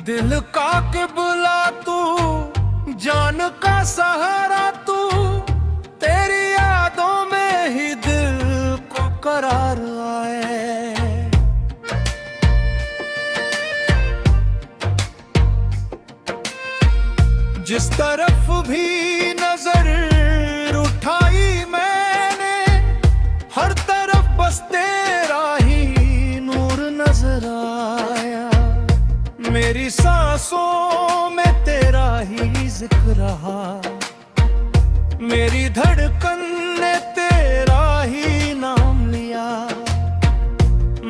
दिल का क़िबला तू, जान का सहारा तू, तेरी यादों में ही दिल को करार आए। जिस तरफ भी नजर उठाई मैंने, हर तरफ बस तेरा ही नूर नजर आया। मेरी सांसों में तेरा ही जिक्र रहा, मेरी धड़कन ने तेरा ही नाम लिया।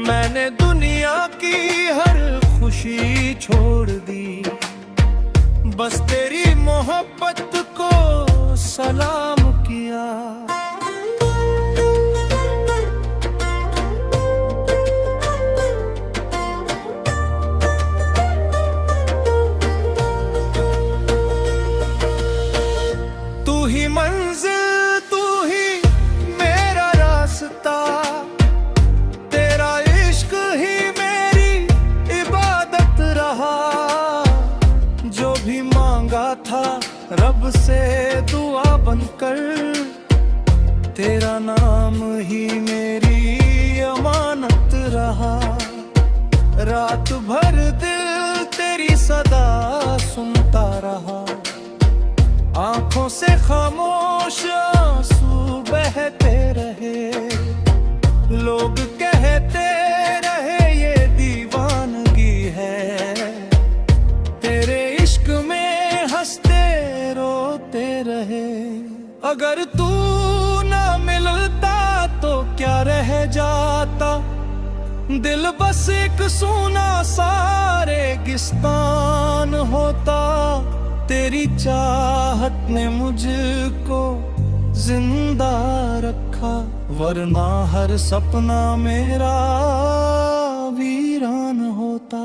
मैंने दुनिया की हर खुशी छोड़ दी, बस तेरी मोहब्बत को सलाम किया। मंजिल तू ही मेरा रास्ता, तेरा इश्क ही मेरी इबादत रहा। जो भी मांगा था रब से दुआ बनकर, तेरा नाम ही मेरी अमानत रहा। रात भर दिल तेरी सदा सुनता रहा, आंखों से खामोश आंसू बहते रहे। लोग कहते रहे ये दीवानगी है, तेरे इश्क में हंसते रोते रहे। अगर तू ना मिलता तो क्या रह जाता, दिल बस एक सूना सा रेगिस्तान होता। तेरी चाहत ने मुझको जिंदा रखा, वरना हर सपना मेरा वीरान होता।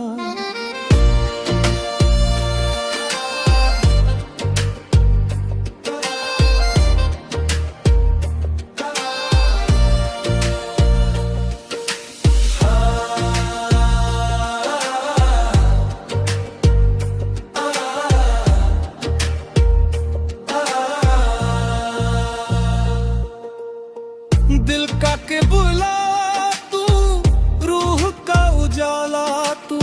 दिल का क़िबला तू, रूह का उजाला तू,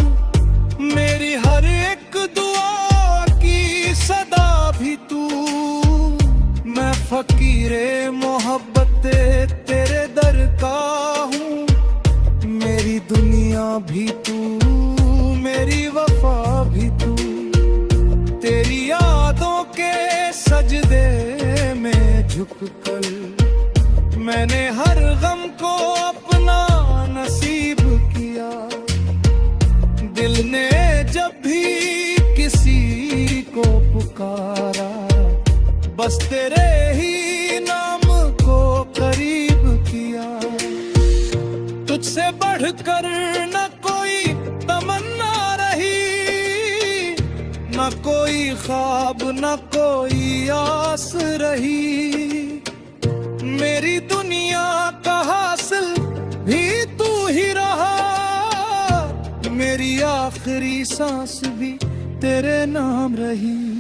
मेरी हर एक दुआ की सदा भी तू। मैं फकीरे मोहब्बत तेरे दर का हूँ, मेरी दुनिया भी तू, मेरी वफा भी तू। तेरी यादों के सजदे में झुककर मैंने हर गम को अपना नसीब किया। दिल ने जब भी किसी को पुकारा, बस तेरे ही नाम को करीब किया। तुझसे बढ़कर न कोई तमन्ना रही, न कोई ख्वाब न कोई आस रही। मेरी दुनिया का हासिल भी तू ही रहा, मेरी आखिरी सांस भी तेरे नाम रही।